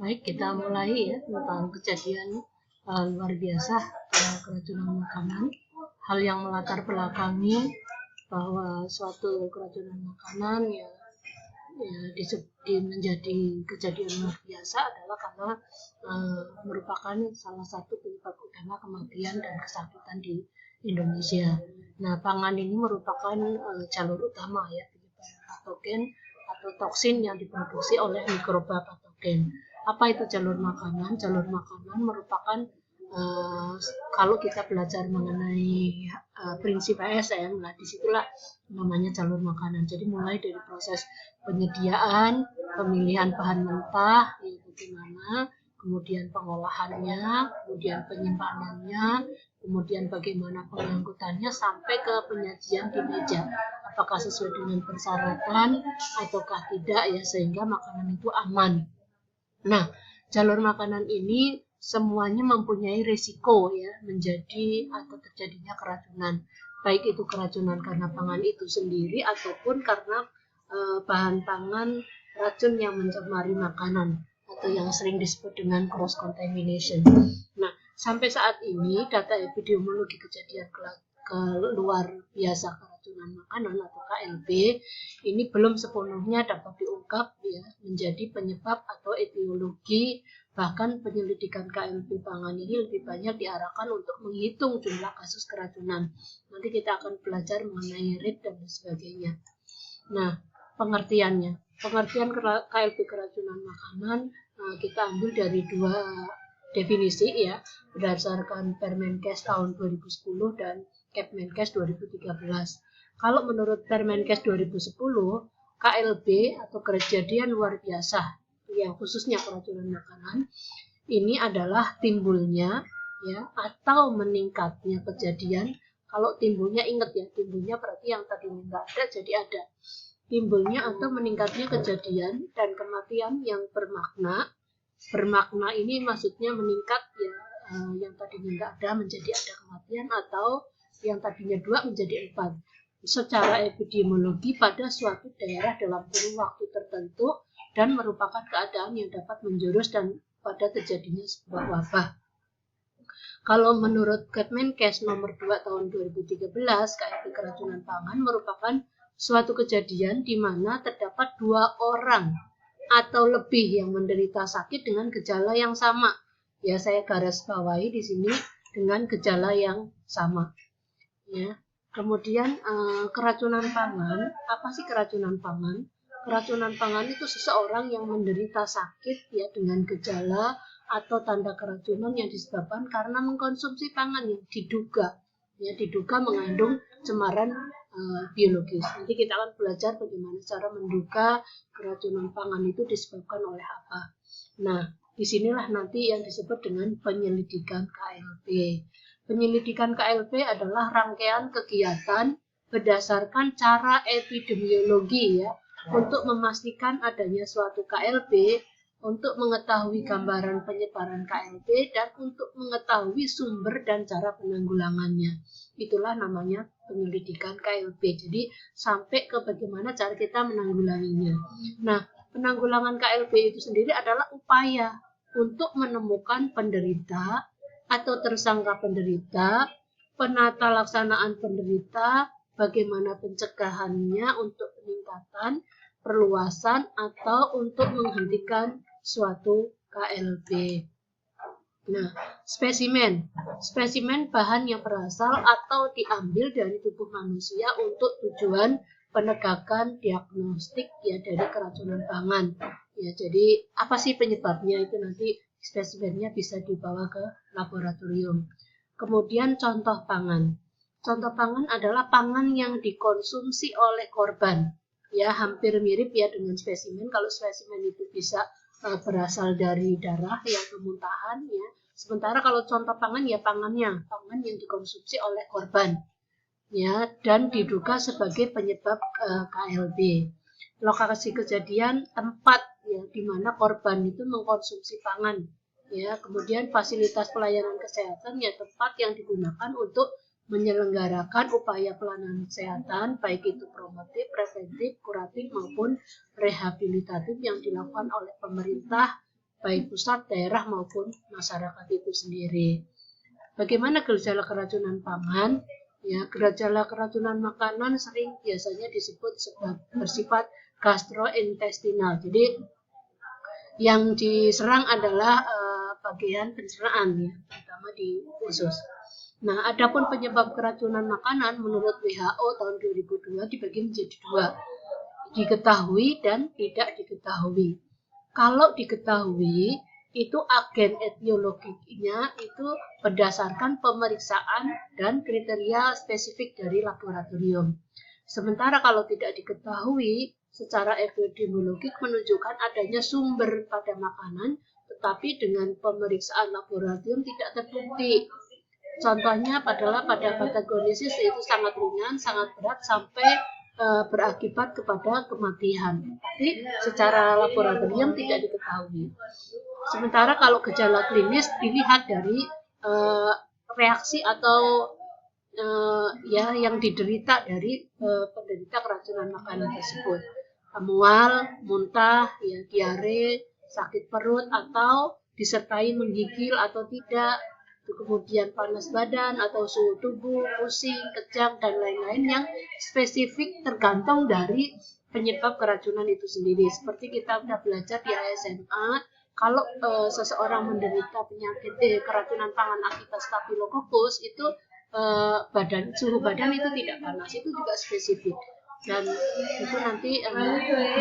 Baik, kita mulai ya tentang kejadian luar biasa keracunan makanan. Hal yang melatar belakangi bahwa suatu keracunan makanan menjadi kejadian luar biasa adalah karena merupakan salah satu penyebab utama kematian dan kesakitan di Indonesia. Nah, pangan ini merupakan jalur utama ya penyebaran patogen atau toksin yang diproduksi oleh mikroba patogen. Apa itu jalur makanan? Jalur makanan merupakan kalau kita belajar mengenai prinsip ASM, nah disitulah namanya jalur makanan. Jadi mulai dari proses penyediaan, pemilihan bahan mentah, bagaimana, kemudian pengolahannya, kemudian penyimpanannya, kemudian bagaimana pengangkutannya sampai ke penyajian di meja. Apakah sesuai dengan persyaratan ataukah tidak ya, sehingga makanan itu aman. Nah, jalur makanan ini semuanya mempunyai risiko ya menjadi atau terjadinya keracunan. Baik itu keracunan karena pangan itu sendiri ataupun karena bahan pangan racun yang mencemari makanan atau yang sering disebut dengan cross contamination. Nah, sampai saat ini data epidemiologi kejadian luar biasa keracunan makanan atau KLB ini belum sepenuhnya dapat diungkap ya menjadi penyebab atau etiologi. Bahkan penyelidikan KLB pangan ini lebih banyak diarahkan untuk menghitung jumlah kasus keracunan. Nanti kita akan belajar mengenai rate dan sebagainya. Nah, pengertian KLB keracunan makanan kita ambil dari dua definisi ya, berdasarkan Permenkes tahun 2010 dan Kepmenkes 2013. Kalau menurut Permenkes 2010, KLB atau kejadian luar biasa yang khususnya keracunan makanan ini adalah timbulnya ya atau meningkatnya kejadian. Kalau timbulnya, ingat ya, timbulnya berarti yang tadinya nggak ada jadi ada. Timbulnya atau meningkatnya kejadian dan kematian yang bermakna ini maksudnya meningkat ya, yang tadinya nggak ada menjadi ada kematian, atau yang tadinya 2 menjadi 4 secara epidemiologi pada suatu daerah dalam kurun waktu tertentu dan merupakan keadaan yang dapat menjurus dan pada terjadinya sebuah wabah. Kalau menurut Kepmenkes nomor 2 tahun 2013, KLB keracunan pangan merupakan suatu kejadian di mana terdapat 2 orang atau lebih yang menderita sakit dengan gejala yang sama. Ya, saya garis bawahi di sini dengan gejala yang sama. Ya. Kemudian keracunan pangan, apa sih keracunan pangan? Keracunan pangan itu seseorang yang menderita sakit ya dengan gejala atau tanda keracunan yang disebabkan karena mengkonsumsi pangan yang diduga mengandung cemaran biologis. Nanti kita akan belajar bagaimana cara menduga keracunan pangan itu disebabkan oleh apa. Nah, disinilah nanti yang disebut dengan penyelidikan KLB. Penyelidikan KLB adalah rangkaian kegiatan berdasarkan cara epidemiologi ya, untuk memastikan adanya suatu KLB, untuk mengetahui gambaran penyebaran KLB, dan untuk mengetahui sumber dan cara penanggulangannya. Itulah namanya penyelidikan KLB. Jadi sampai ke bagaimana cara kita menanggulanginya. Nah, penanggulangan KLB itu sendiri adalah upaya untuk menemukan penderita atau tersangka penderita, penata laksanaan penderita, bagaimana pencegahannya untuk peningkatan, perluasan, atau untuk menghentikan suatu KLB. Nah, spesimen bahan yang berasal atau diambil dari tubuh manusia untuk tujuan penegakan diagnostik ya dari keracunan pangan. Ya, jadi apa sih penyebabnya itu nanti spesimennya bisa dibawa ke laboratorium. Kemudian contoh pangan. Contoh pangan adalah pangan yang dikonsumsi oleh korban. Ya, hampir mirip ya dengan spesimen. Kalau spesimen itu bisa berasal dari darah yang kemuntahan ya. Sementara kalau contoh pangan ya pangan yang dikonsumsi oleh korban. Ya, dan diduga sebagai penyebab KLB. Lokasi kejadian tempat ya di mana korban itu mengkonsumsi pangan. Ya, kemudian fasilitas pelayanan kesehatan ya tempat yang digunakan untuk menyelenggarakan upaya pelayanan kesehatan baik itu promotif, preventif, kuratif maupun rehabilitatif yang dilakukan oleh pemerintah baik pusat, daerah maupun masyarakat itu sendiri. Bagaimana gejala keracunan pangan? Ya, gejala keracunan makanan biasanya disebut bersifat gastrointestinal. Jadi yang diserang adalah bagian pencernaan, ya, terutama di usus. Nah, adapun penyebab keracunan makanan menurut WHO tahun 2002 dibagi menjadi dua, diketahui dan tidak diketahui. Kalau diketahui, itu agen etiologinya itu berdasarkan pemeriksaan dan kriteria spesifik dari laboratorium. Sementara kalau tidak diketahui, secara epidemiologik menunjukkan adanya sumber pada makanan, tetapi dengan pemeriksaan laboratorium tidak terbukti. Contohnya adalah pada patogenisis itu sangat ringan, sangat berat sampai berakibat kepada kematian. Tapi secara laboratorium tidak diketahui. Sementara kalau gejala klinis dilihat dari reaksi atau yang diderita dari penderita keracunan makanan tersebut. Mual, muntah, ya, diare, sakit perut, atau disertai menggigil atau tidak, kemudian panas badan atau suhu tubuh, pusing, kejang, dan lain-lain yang spesifik tergantung dari penyebab keracunan itu sendiri. Seperti kita sudah belajar di SMA, kalau seseorang menderita penyakit keracunan pangan akibat Staphylococcus itu suhu badan itu tidak panas, itu juga spesifik, dan itu nanti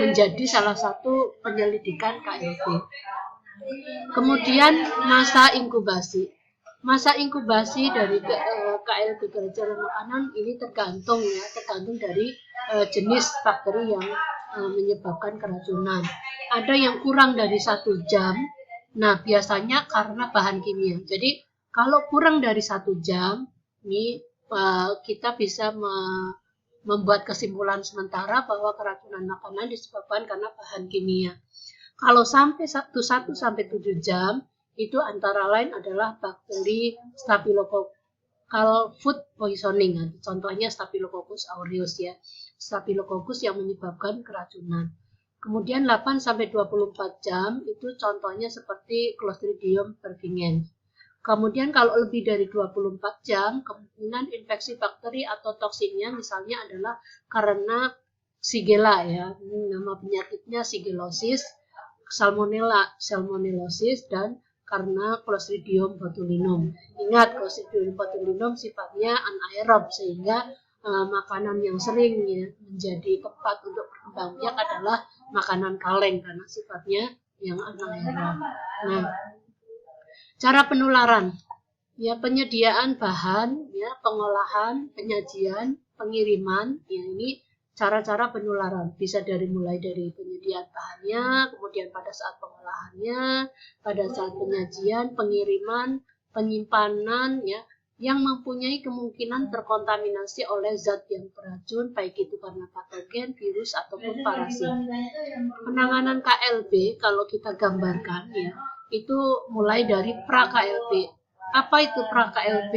menjadi salah satu penyelidikan KLB. Kemudian masa inkubasi dari KLB keracunan makanan ini tergantung dari jenis bakteri yang menyebabkan keracunan. Ada yang kurang dari 1 jam. Nah, biasanya karena bahan kimia. Jadi kalau kurang dari 1 jam, ini kita bisa membuat kesimpulan sementara bahwa keracunan makanan disebabkan karena bahan kimia. Kalau sampai 1 sampai 7 jam, itu antara lain adalah bakteri Staphylococcal food poisoning. Contohnya Staphylococcus aureus, ya. Staphylococcus yang menyebabkan keracunan. Kemudian 8 sampai 24 jam itu contohnya seperti Clostridium perfringens. Kemudian kalau lebih dari 24 jam, kemungkinan infeksi bakteri atau toksinnya misalnya adalah karena Shigella, ya. Nama penyakitnya Shigellosis, Salmonellosis, dan karena Clostridium botulinum. Ingat, Clostridium botulinum sifatnya anaerob, sehingga makanan yang sering menjadi tempat untuk berkembang biak adalah makanan kaleng karena sifatnya yang anaerob. Nah, cara penularan, ya, penyediaan bahan, ya, pengolahan, penyajian, pengiriman, ya, ini cara-cara penularan. Bisa mulai dari penyediaan bahannya, kemudian pada saat pengolahannya, pada saat penyajian, pengiriman, penyimpanan, ya, yang mempunyai kemungkinan terkontaminasi oleh zat yang beracun, baik itu karena patogen, virus, ataupun parasit. Penanganan KLB, kalau kita gambarkan, ya, itu mulai dari pra-KLB. Apa itu pra-KLB?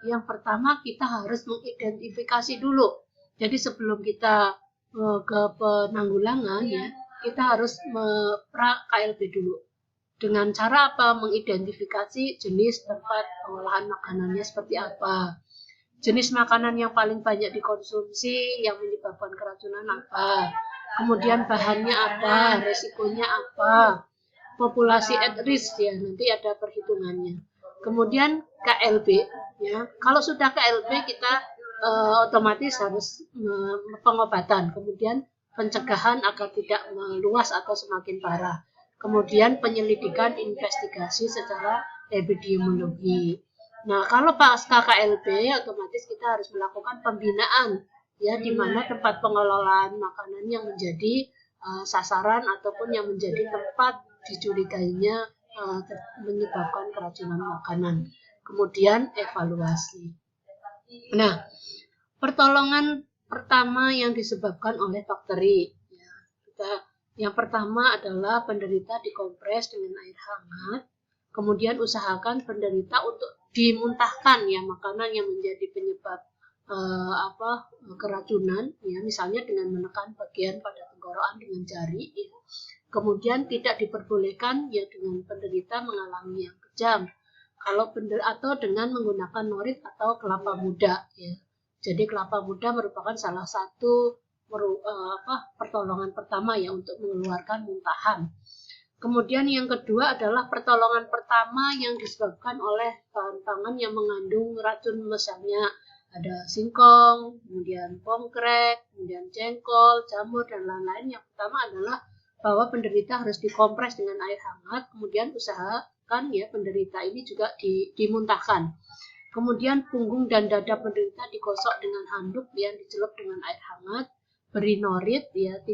Yang pertama kita harus mengidentifikasi dulu. Jadi sebelum kita ke penanggulangan, ya, kita harus pra-KLB dulu. Dengan cara apa? Mengidentifikasi jenis tempat pengolahan makanannya seperti apa. Jenis makanan yang paling banyak dikonsumsi yang menyebabkan keracunan apa. Kemudian bahannya apa, resikonya apa. Populasi at risk, ya, nanti ada perhitungannya. Kemudian KLB, ya. Kalau sudah KLB kita otomatis harus pengobatan, kemudian pencegahan agar tidak meluas atau semakin parah. Kemudian penyelidikan investigasi secara epidemiologi. Nah, kalau pasca KLB otomatis kita harus melakukan pembinaan, ya, di mana tempat pengelolaan makanan yang menjadi sasaran ataupun yang menjadi tempat dicurigainya menyebabkan keracunan makanan. Kemudian evaluasi. Nah, pertolongan pertama yang disebabkan oleh bakteri, ya, yang pertama adalah penderita dikompres dengan air hangat. Kemudian usahakan penderita untuk dimuntahkan, ya, makanan yang menjadi penyebab keracunan, ya, misalnya dengan menekan bagian pada tenggorokan dengan jari, ya. Kemudian tidak diperbolehkan ya dengan penderita mengalami yang kejam. Atau dengan menggunakan norit atau kelapa muda ya. Jadi kelapa muda merupakan salah satu pertolongan pertama ya untuk mengeluarkan muntahan. Kemudian yang kedua adalah pertolongan pertama yang disebabkan oleh bahan pangan yang mengandung racun, misalnya ada singkong, kemudian pongkrek, kemudian jengkol, jamur, dan lain-lain. Yang pertama adalah bahwa penderita harus dikompres dengan air hangat, kemudian usahakan ya penderita ini juga dimuntahkan. Kemudian punggung dan dada penderita digosok dengan handuk yang dicelup dengan air hangat. Beri norit ya 3-4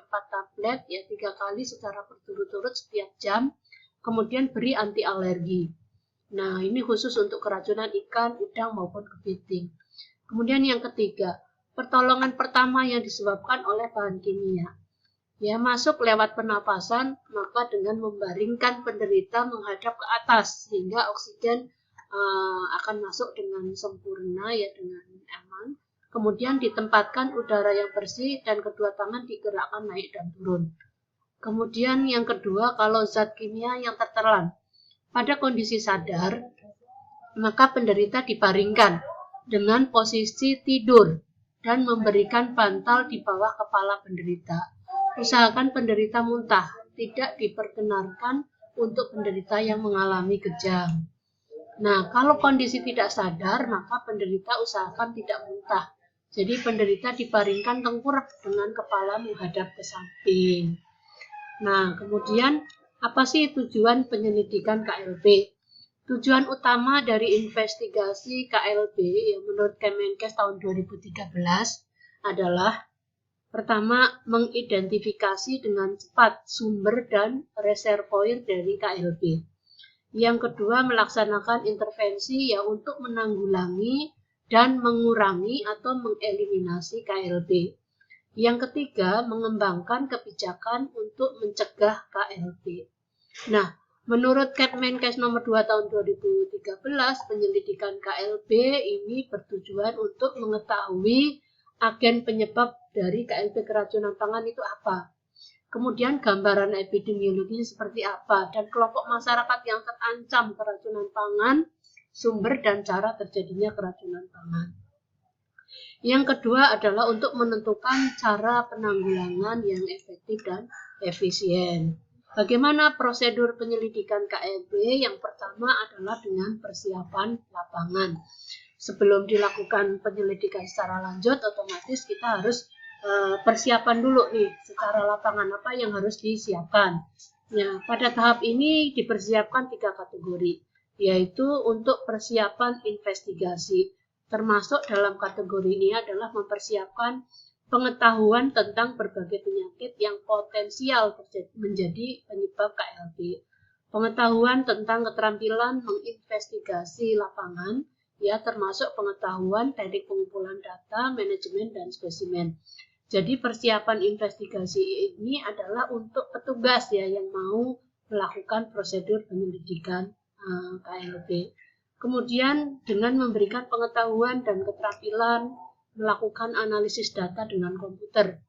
tablet ya 3 kali secara berturut-turut setiap jam. Kemudian beri anti alergi. Nah, ini khusus untuk keracunan ikan, udang maupun kepiting. Kemudian yang ketiga, pertolongan pertama yang disebabkan oleh bahan kimia. Ya, masuk lewat pernapasan, maka dengan membaringkan penderita menghadap ke atas sehingga oksigen akan masuk dengan sempurna ya, dengan aman. Kemudian ditempatkan udara yang bersih dan kedua tangan digerakkan naik dan turun. Kemudian yang kedua, kalau zat kimia yang tertelan pada kondisi sadar, maka penderita dibaringkan dengan posisi tidur dan memberikan bantal di bawah kepala penderita. Usahakan penderita muntah, tidak diperkenankan untuk penderita yang mengalami kejang. Nah, kalau kondisi tidak sadar, maka penderita usahakan tidak muntah. Jadi penderita dibaringkan tengkurap dengan kepala menghadap ke samping. Nah, kemudian apa sih tujuan penyelidikan KLB? Tujuan utama dari investigasi KLB yang menurut Kemenkes tahun 2013 adalah pertama, mengidentifikasi dengan cepat sumber dan reservoir dari KLB. Yang kedua, melaksanakan intervensi ya untuk menanggulangi dan mengurangi atau mengeliminasi KLB. Yang ketiga, mengembangkan kebijakan untuk mencegah KLB. Nah, menurut Kemenkes nomor 2 tahun 2013, penyelidikan KLB ini bertujuan untuk mengetahui agen penyebab dari KLB keracunan pangan itu apa. Kemudian gambaran epidemiologinya seperti apa, dan kelompok masyarakat yang terancam keracunan pangan, sumber dan cara terjadinya keracunan pangan. Yang kedua adalah untuk menentukan cara penanggulangan yang efektif dan efisien. Bagaimana prosedur penyelidikan KLB? Yang pertama adalah dengan persiapan lapangan. Sebelum dilakukan penyelidikan secara lanjut, otomatis kita harus persiapan dulu nih secara lapangan apa yang harus disiapkan. Ya, pada tahap ini dipersiapkan 3 kategori, yaitu untuk persiapan investigasi. Termasuk dalam kategori ini adalah mempersiapkan pengetahuan tentang berbagai penyakit yang potensial menjadi penyebab KLB. Pengetahuan tentang keterampilan menginvestigasi lapangan, ya termasuk pengetahuan teknik pengumpulan data, manajemen, dan spesimen. Jadi persiapan investigasi ini adalah untuk petugas ya yang mau melakukan prosedur penyelidikan KLB. Kemudian dengan memberikan pengetahuan dan keterampilan melakukan analisis data dengan komputer.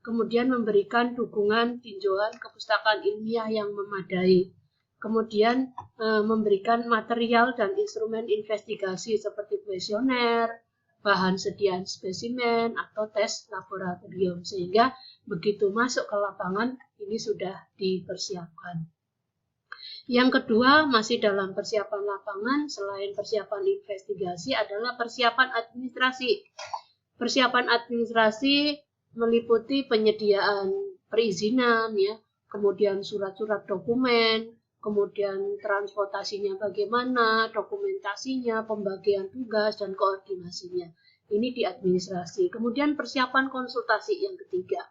Kemudian memberikan dukungan tinjauan kepustakaan ilmiah yang memadai. Kemudian memberikan material dan instrumen investigasi seperti kuesioner, bahan sediaan spesimen, atau tes laboratorium, sehingga begitu masuk ke lapangan ini sudah dipersiapkan. Yang kedua, masih dalam persiapan lapangan, selain persiapan investigasi adalah persiapan administrasi. Persiapan administrasi meliputi penyediaan perizinan, ya, kemudian surat-surat dokumen, kemudian transportasinya bagaimana, dokumentasinya, pembagian tugas, dan koordinasinya. Ini di administrasi. Kemudian persiapan konsultasi yang ketiga.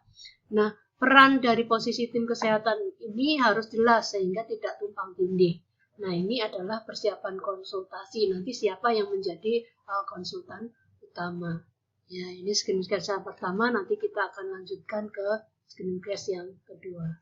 Nah, peran dari posisi tim kesehatan ini harus jelas sehingga tidak tumpang tindih. Nah, ini adalah persiapan konsultasi. Nanti siapa yang menjadi konsultan utama. Ya, ini screen cast yang pertama, nanti kita akan lanjutkan ke screen cast yang kedua.